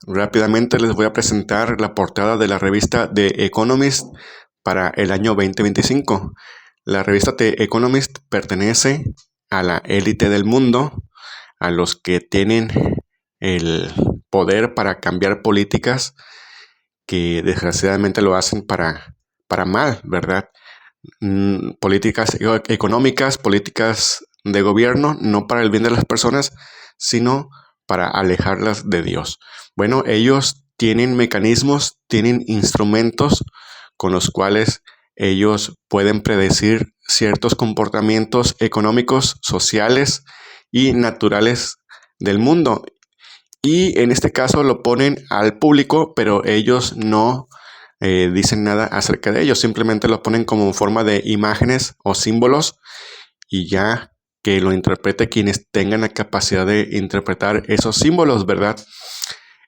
Rápidamente les voy a presentar la portada de la revista The Economist para el año 2025. La revista The Economist pertenece a la élite del mundo, a los que tienen el poder para cambiar políticas que desgraciadamente lo hacen para mal, ¿verdad? Políticas económicas, políticas de gobierno, no para el bien de las personas, sino para alejarlas de Dios. Bueno, ellos tienen mecanismos, tienen instrumentos con los cuales ellos pueden predecir ciertos comportamientos económicos, sociales y naturales del mundo. Y en este caso lo ponen al público, pero ellos no dicen nada acerca de ellos, simplemente lo ponen como en forma de imágenes o símbolos y ya que lo interprete quienes tengan la capacidad de interpretar esos símbolos, ¿verdad?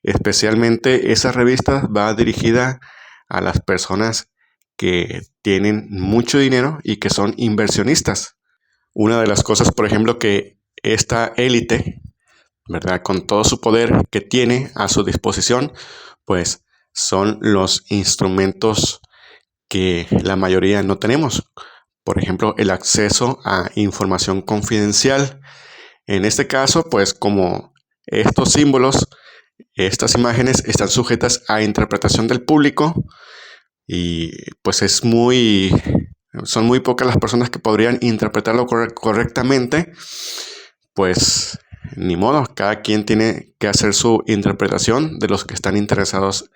Especialmente esa revista va dirigida a las personas que tienen mucho dinero y que son inversionistas. Una de las cosas, por ejemplo, que esta élite, ¿verdad? Con todo su poder que tiene a su disposición, pues son los instrumentos que la mayoría no tenemos. Por ejemplo, el acceso a información confidencial. En este caso, pues como estos símbolos, estas imágenes están sujetas a interpretación del público y pues son muy pocas las personas que podrían interpretarlo correctamente, pues ni modo, cada quien tiene que hacer su interpretación de los que están interesados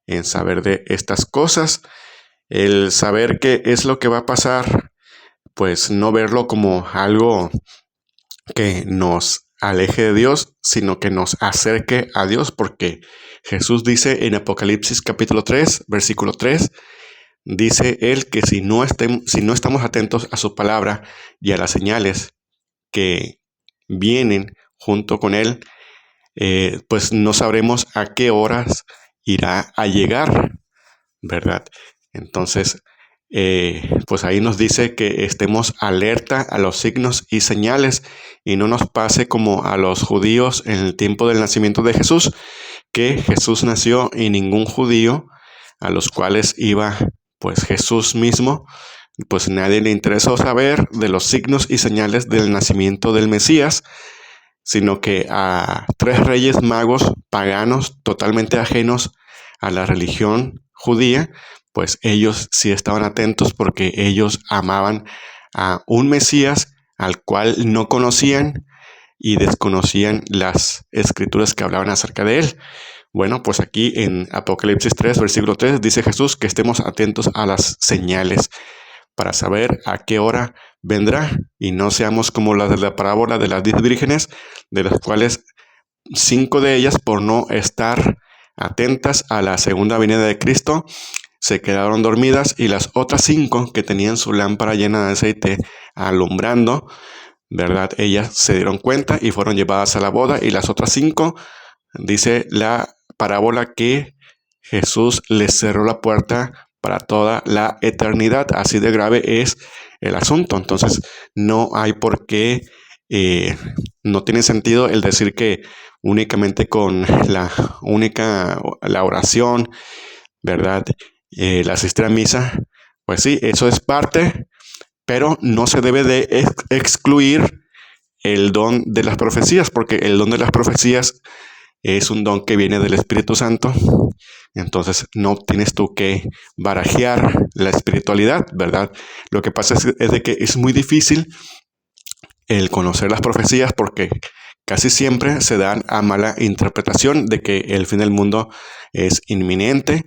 en saber de estas cosas. El saber qué es lo que va a pasar, pues no verlo como algo que nos aleje de Dios, sino que nos acerque a Dios, porque Jesús dice en Apocalipsis capítulo 3, versículo 3, dice él que si no estamos atentos a su palabra y a las señales que vienen junto con él, pues no sabremos a qué horas irá a llegar, ¿verdad? Entonces, pues ahí nos dice que estemos alerta a los signos y señales y no nos pase como a los judíos en el tiempo del nacimiento de Jesús, que Jesús nació y ningún judío a los cuales iba pues Jesús mismo, pues nadie le interesó saber de los signos y señales del nacimiento del Mesías, sino que a 3 reyes magos paganos totalmente ajenos a la religión judía, pues ellos sí estaban atentos porque ellos amaban a un Mesías al cual no conocían y desconocían las escrituras que hablaban acerca de él. Bueno, pues aquí en Apocalipsis 3, versículo 3, dice Jesús que estemos atentos a las señales para saber a qué hora vendrá y no seamos como las de la parábola de las 10 vírgenes, de las cuales 5 de ellas, por no estar atentas a la segunda venida de Cristo, se quedaron dormidas, y las otras 5 que tenían su lámpara llena de aceite alumbrando, ¿verdad? Ellas se dieron cuenta y fueron llevadas a la boda, y las otras 5, dice la parábola, que Jesús les cerró la puerta para toda la eternidad. Así de grave es el asunto. Entonces, no hay por qué, no tiene sentido el decir que únicamente con la oración, ¿verdad? La asistir a misa, pues sí, eso es parte, pero no se debe de excluir el don de las profecías, porque el don de las profecías es un don que viene del Espíritu Santo. Entonces no tienes tú que barajear la espiritualidad, ¿verdad? Lo que pasa es de que es muy difícil el conocer las profecías, porque casi siempre se dan a mala interpretación de que el fin del mundo es inminente,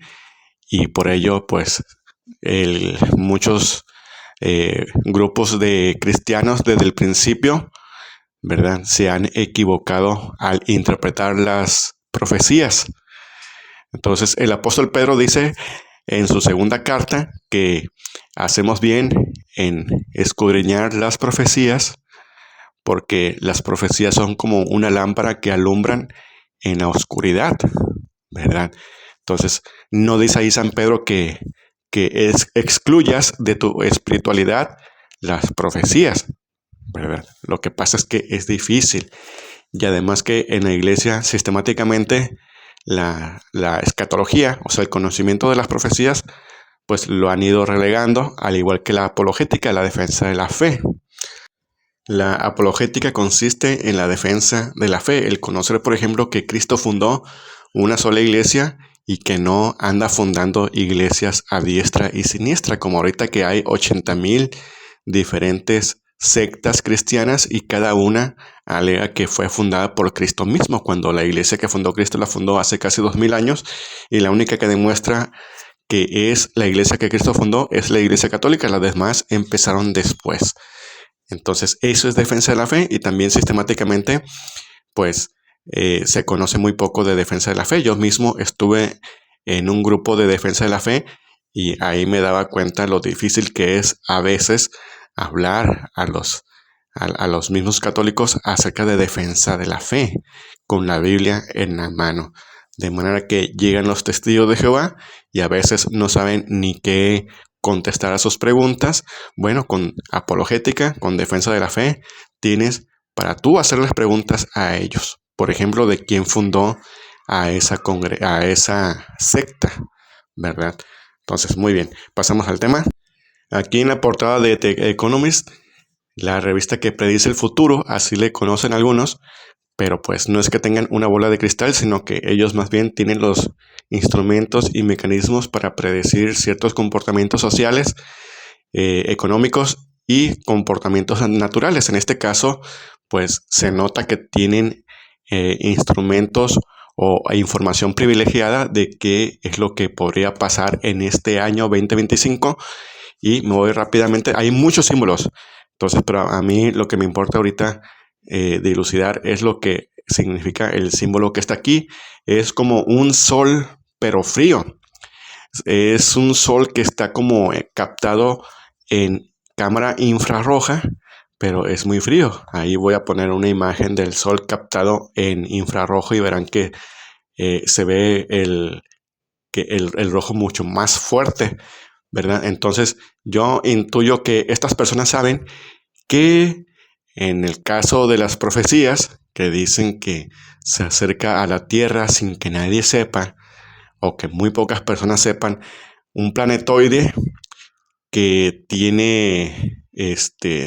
y por ello pues muchos grupos de cristianos desde el principio, ¿verdad?, se han equivocado al interpretar las profecías. Entonces el apóstol Pedro dice en su segunda carta que hacemos bien en escudriñar las profecías, porque las profecías son como una lámpara que alumbran en la oscuridad, ¿verdad? Entonces no dice ahí San Pedro que excluyas de tu espiritualidad las profecías, ¿verdad? Lo que pasa es que es difícil, y además que en la iglesia sistemáticamente la escatología, o sea, el conocimiento de las profecías, pues lo han ido relegando, al igual que la apologética, la defensa de la fe. La apologética consiste en la defensa de la fe, el conocer, por ejemplo, que Cristo fundó una sola iglesia y que no anda fundando iglesias a diestra y siniestra, como ahorita que hay 80,000 diferentes sectas cristianas y cada una alega que fue fundada por Cristo mismo, cuando la iglesia que fundó Cristo la fundó hace casi 2000 años y la única que demuestra que es la iglesia que Cristo fundó es la iglesia católica, las demás empezaron después. Entonces, eso es defensa de la fe y también sistemáticamente, pues, se conoce muy poco de defensa de la fe. Yo mismo estuve en un grupo de defensa de la fe y ahí me daba cuenta lo difícil que es a veces hablar a los mismos católicos acerca de defensa de la fe con la Biblia en la mano. De manera que llegan los testigos de Jehová y a veces no saben ni qué contestar a sus preguntas. Bueno, con apologética, con defensa de la fe, tienes para tú hacerles preguntas a ellos. Por ejemplo, de quién fundó a esa secta, ¿verdad? Entonces, muy bien, pasamos al tema. Aquí en la portada de The Economist, la revista que predice el futuro, así le conocen algunos, pero pues no es que tengan una bola de cristal, sino que ellos más bien tienen los instrumentos y mecanismos para predecir ciertos comportamientos sociales, económicos y comportamientos naturales. En este caso, pues se nota que tienen instrumentos o información privilegiada de qué es lo que podría pasar en este año 2025. Y me voy rápidamente. Hay muchos símbolos. Entonces, pero a mí lo que me importa ahorita dilucidar es lo que significa el símbolo que está aquí. Es como un sol, pero frío. Es un sol que está como captado en cámara infrarroja, pero es muy frío. Ahí voy a poner una imagen del sol captado en infrarrojo y verán que se ve el rojo mucho más fuerte, ¿verdad? Entonces yo intuyo que estas personas saben que en el caso de las profecías que dicen que se acerca a la Tierra sin que nadie sepa o que muy pocas personas sepan, un planetoide que tiene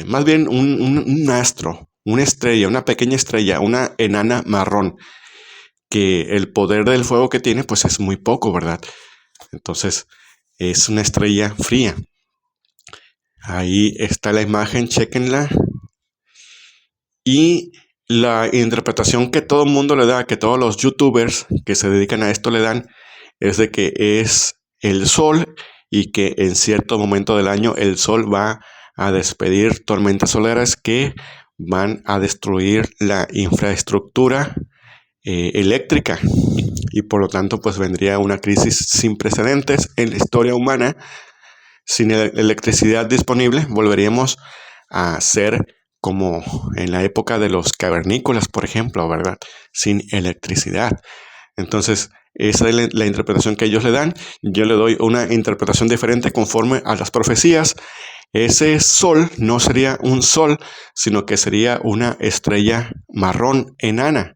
más bien un astro, una estrella, una pequeña estrella, una enana marrón, que el poder del fuego que tiene pues es muy poco, ¿verdad? Entonces es una estrella fría. Ahí está la imagen, chéquenla. Y la interpretación que todo el mundo le da, que todos los youtubers que se dedican a esto le dan, es de que es el sol y que en cierto momento del año el sol va a despedir tormentas solares que van a destruir la infraestructura eléctrica y por lo tanto pues vendría una crisis sin precedentes en la historia humana. Sin electricidad disponible volveríamos a ser como en la época de los cavernícolas, por ejemplo, ¿verdad? Sin electricidad. Entonces, esa es la interpretación que ellos le dan. Yo le doy una interpretación diferente conforme a las profecías. Ese sol no sería un sol, sino que sería una estrella marrón enana,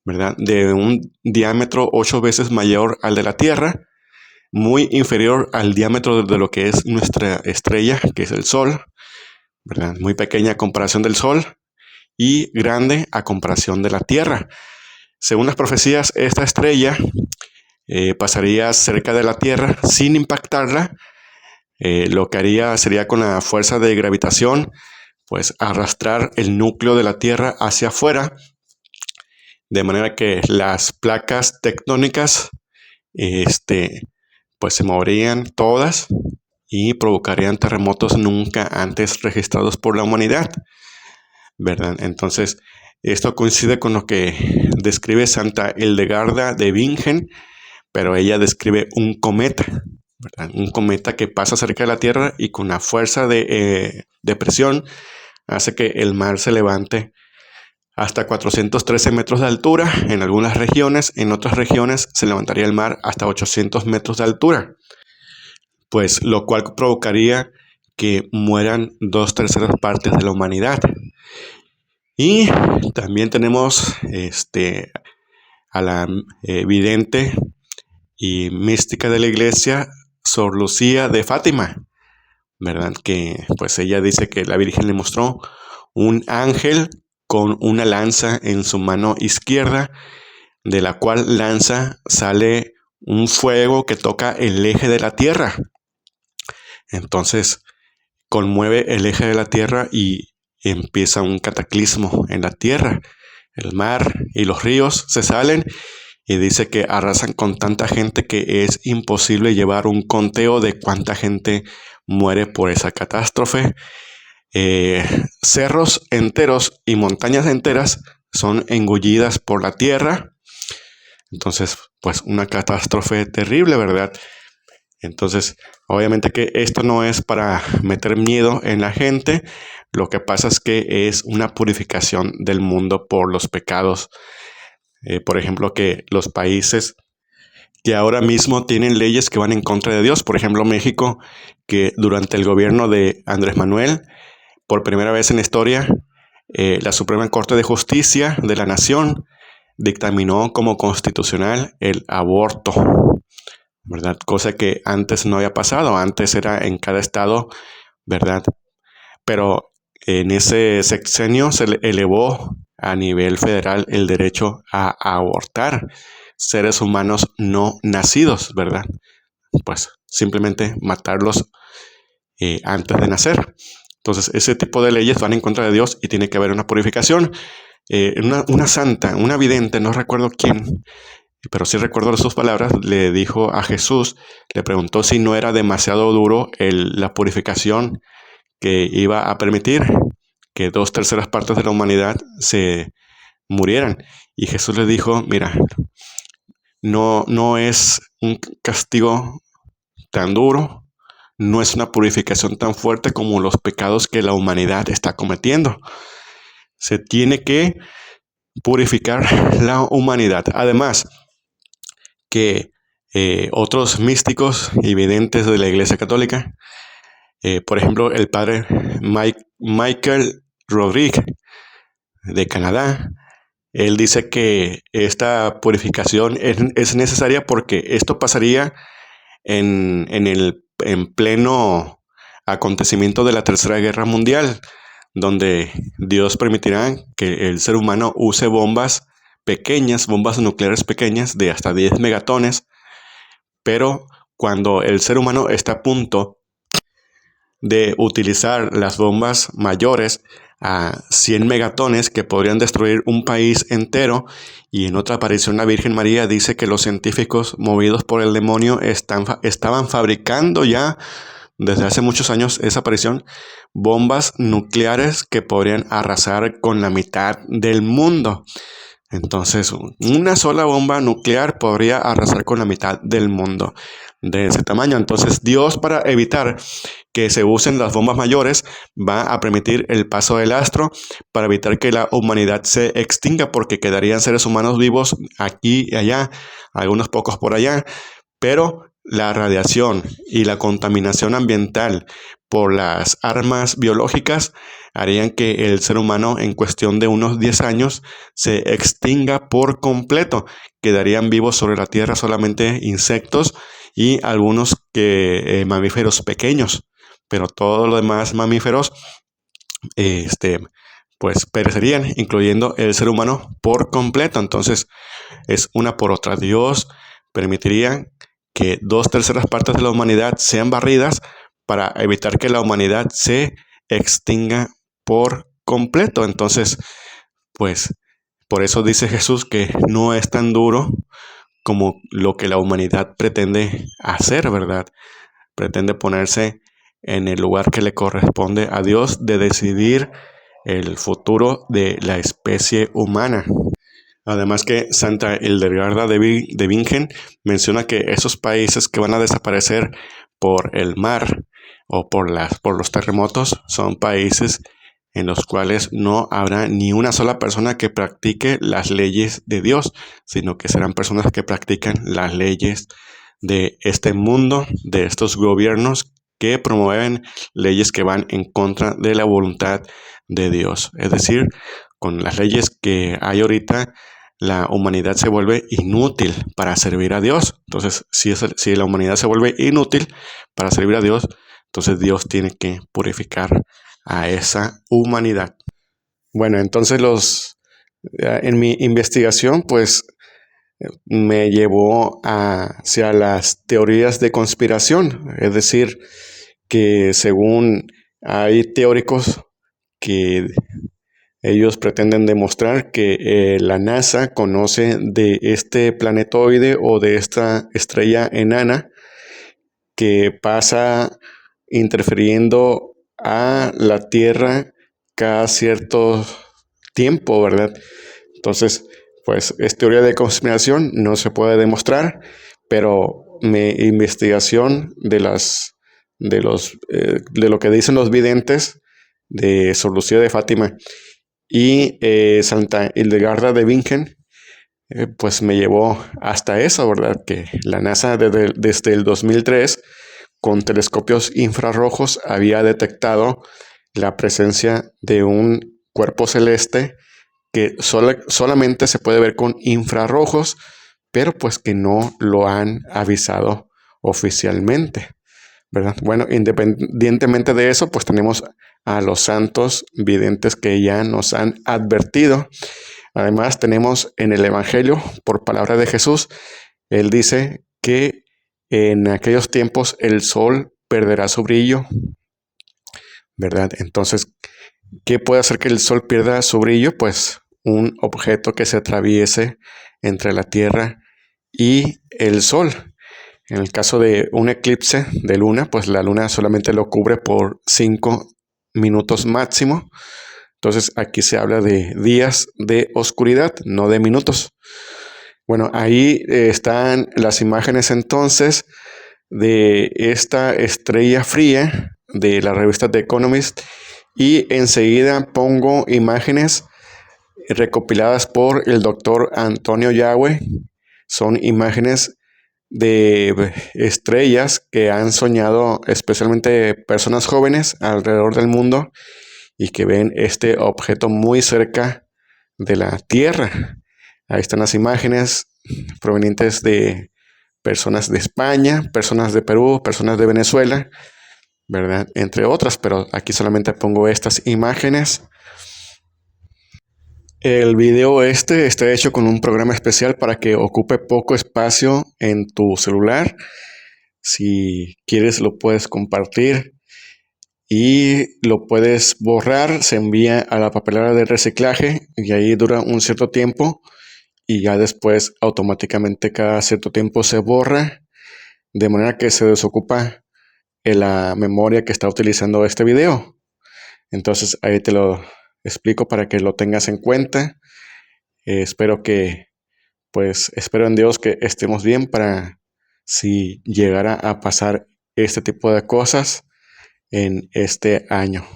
¿verdad? De un diámetro 8 veces mayor al de la Tierra, muy inferior al diámetro de lo que es nuestra estrella, que es el Sol, ¿verdad? Muy pequeña a comparación del Sol y grande a comparación de la Tierra. Según las profecías, esta estrella pasaría cerca de la Tierra sin impactarla. Lo que haría sería con la fuerza de gravitación, pues arrastrar el núcleo de la Tierra hacia afuera, de manera que las placas tectónicas pues se moverían todas y provocarían terremotos nunca antes registrados por la humanidad, ¿verdad? Entonces, esto coincide con lo que describe Santa Hildegarda de Bingen, pero ella describe un cometa, ¿verdad? Un cometa que pasa cerca de la Tierra y con la fuerza de presión hace que el mar se levante hasta 413 metros de altura en algunas regiones. En otras regiones se levantaría el mar hasta 800 metros de altura, pues lo cual provocaría que mueran 2/3 partes de la humanidad. Y también tenemos a la vidente y mística de la iglesia, Sor Lucía de Fátima, ¿verdad? Que pues ella dice que la Virgen le mostró un ángel con una lanza en su mano izquierda, de la cual lanza sale un fuego que toca el eje de la tierra. Entonces conmueve el eje de la tierra y empieza un cataclismo en la tierra. El mar y los ríos se salen y dice que arrasan con tanta gente que es imposible llevar un conteo de cuánta gente muere por esa catástrofe. Cerros enteros y montañas enteras son engullidas por la tierra. Entonces, pues una catástrofe terrible, ¿verdad? Entonces, obviamente que esto no es para meter miedo en la gente. Lo que pasa es que es una purificación del mundo por los pecados. Por ejemplo, que los países que ahora mismo tienen leyes que van en contra de Dios, por ejemplo México, que durante el gobierno de Andrés Manuel, por primera vez en la historia, la Suprema Corte de Justicia de la Nación dictaminó como constitucional el aborto, ¿verdad? Cosa que antes no había pasado, antes era en cada estado, ¿verdad? Pero en ese sexenio se le elevó a nivel federal el derecho a abortar seres humanos no nacidos, ¿verdad? Pues simplemente matarlos antes de nacer. Entonces, ese tipo de leyes van en contra de Dios y tiene que haber una purificación. Una santa, una vidente, no recuerdo quién, pero sí recuerdo sus palabras, le dijo a Jesús, le preguntó si no era demasiado duro la purificación que iba a permitir que 2/3 partes de la humanidad se murieran. Y Jesús le dijo, mira, no es un castigo tan duro, no es una purificación tan fuerte como los pecados que la humanidad está cometiendo. Se tiene que purificar la humanidad. Además, que otros místicos y videntes de la Iglesia Católica, por ejemplo, el padre Michael Rodrigue de Canadá, él dice que esta purificación es necesaria porque esto pasaría en pleno acontecimiento de la Tercera Guerra Mundial, donde Dios permitirá que el ser humano use bombas pequeñas, bombas nucleares pequeñas de hasta 10 megatones, pero cuando el ser humano está a punto de utilizar las bombas mayores a 100 megatones que podrían destruir un país entero, y en otra aparición la Virgen María dice que los científicos movidos por el demonio estaban fabricando ya desde hace muchos años, esa aparición, bombas nucleares que podrían arrasar con la mitad del mundo. Entonces, una sola bomba nuclear podría arrasar con la mitad del mundo de ese tamaño. Entonces, Dios, para evitar que se usen las bombas mayores, va a permitir el paso del astro para evitar que la humanidad se extinga, porque quedarían seres humanos vivos aquí y allá, algunos pocos por allá, pero la radiación y la contaminación ambiental por las armas biológicas harían que el ser humano en cuestión de unos 10 años se extinga por completo. Quedarían vivos sobre la Tierra solamente insectos y algunos mamíferos pequeños, pero todos los demás mamíferos pues perecerían, incluyendo el ser humano por completo. Entonces es una por otra. Dios permitiría que 2/3 partes de la humanidad sean barridas para evitar que la humanidad se extinga por completo. Entonces, pues, por eso dice Jesús que no es tan duro como lo que la humanidad pretende hacer, ¿verdad? Pretende ponerse en el lugar que le corresponde a Dios de decidir el futuro de la especie humana. Además que Santa Hildegarda de Bingen menciona que esos países que van a desaparecer por el mar o por los terremotos son países en los cuales no habrá ni una sola persona que practique las leyes de Dios, sino que serán personas que practican las leyes de este mundo, de estos gobiernos que promueven leyes que van en contra de la voluntad de Dios. Es decir, con las leyes que hay ahorita, la humanidad se vuelve inútil para servir a Dios. Entonces, si la humanidad se vuelve inútil para servir a Dios, entonces Dios tiene que purificar a esa humanidad. Bueno, entonces en mi investigación, pues me llevó hacia las teorías de conspiración, es decir, que según hay teóricos que ellos pretenden demostrar que la NASA conoce de este planetoide o de esta estrella enana que pasa interfiriendo a la Tierra cada cierto tiempo, ¿verdad? Entonces, pues es teoría de conspiración, no se puede demostrar, pero mi investigación de lo que dicen los videntes de Sor Lucía de Fátima y Santa Hildegarda de Bingen, pues me llevó hasta eso, ¿verdad? Que la NASA desde el 2003 con telescopios infrarrojos había detectado la presencia de un cuerpo celeste que solamente se puede ver con infrarrojos, pero pues que no lo han avisado oficialmente, ¿verdad? Bueno, independientemente de eso, pues tenemos a los santos videntes que ya nos han advertido. Además, tenemos en el Evangelio, por palabra de Jesús, él dice que en aquellos tiempos el sol perderá su brillo, ¿verdad? Entonces, ¿qué puede hacer que el sol pierda su brillo? Pues un objeto que se atraviese entre la Tierra y el sol. En el caso de un eclipse de luna, pues la luna solamente lo cubre por 5 minutos máximo. Entonces aquí se habla de días de oscuridad, no de minutos. Bueno, ahí están las imágenes entonces de esta estrella fría de la revista The Economist y enseguida pongo imágenes recopiladas por el doctor Antonio Yagüe. Son imágenes de estrellas que han soñado especialmente personas jóvenes alrededor del mundo y que ven este objeto muy cerca de la Tierra. Ahí están las imágenes provenientes de personas de España, personas de Perú, personas de Venezuela, ¿verdad? Entre otras, pero aquí solamente pongo estas imágenes. El video está hecho con un programa especial para que ocupe poco espacio en tu celular. Si quieres lo puedes compartir y lo puedes borrar. Se envía a la papelera de reciclaje y ahí dura un cierto tiempo y ya después automáticamente cada cierto tiempo se borra, de manera que se desocupa en la memoria que está utilizando este video. Entonces ahí te lo explico para que lo tengas en cuenta. Espero en Dios que estemos bien para si llegara a pasar este tipo de cosas en este año.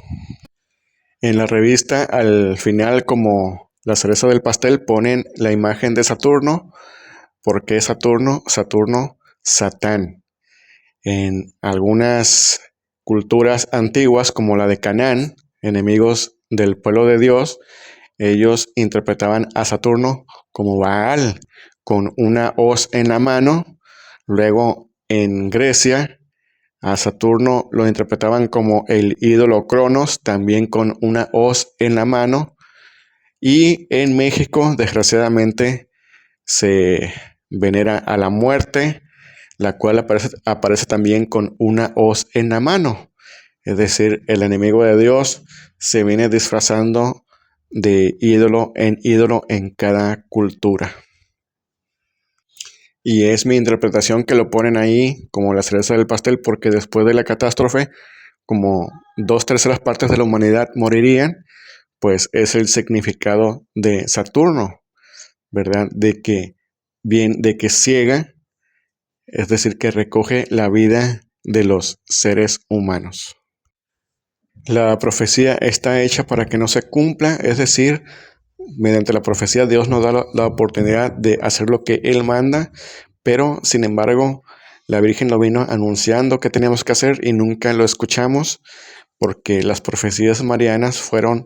En la revista, al final, como la cereza del pastel, ponen la imagen de Saturno. ¿Por qué Saturno? Saturno, Satán. En algunas culturas antiguas, como la de Canaán, enemigos del pueblo de Dios, ellos interpretaban a Saturno como Baal, con una hoz en la mano. Luego, en Grecia, a Saturno lo interpretaban como el ídolo Cronos, también con una hoz en la mano. Y en México, desgraciadamente, se venera a la muerte, la cual aparece también con una hoz en la mano. Es decir, el enemigo de Dios se viene disfrazando de ídolo en cada cultura. Y es mi interpretación que lo ponen ahí como la cereza del pastel, porque después de la catástrofe, como 2/3 partes de la humanidad morirían, pues es el significado de Saturno, ¿verdad? De que ciega, es decir, que recoge la vida de los seres humanos. La profecía está hecha para que no se cumpla, es decir, mediante la profecía Dios nos da la oportunidad de hacer lo que Él manda, pero sin embargo la Virgen lo vino anunciando que teníamos que hacer y nunca lo escuchamos porque las profecías marianas fueron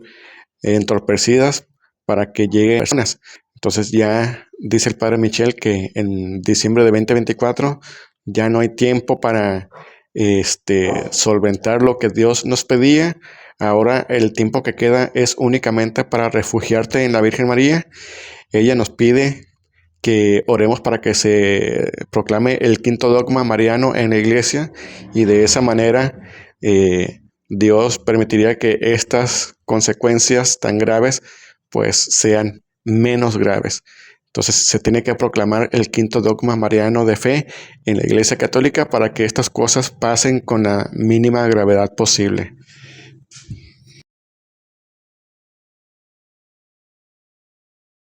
entorpecidas para que lleguen personas. Entonces ya dice el padre Michel que en diciembre de 2024 ya no hay tiempo para solventar lo que Dios nos pedía. Ahora el tiempo que queda es únicamente para refugiarte en la Virgen María. Ella nos pide que oremos para que se proclame el quinto dogma mariano en la iglesia, y de esa manera Dios permitiría que estas consecuencias tan graves pues sean menos graves. Entonces se tiene que proclamar el quinto dogma mariano de fe en la Iglesia Católica para que estas cosas pasen con la mínima gravedad posible.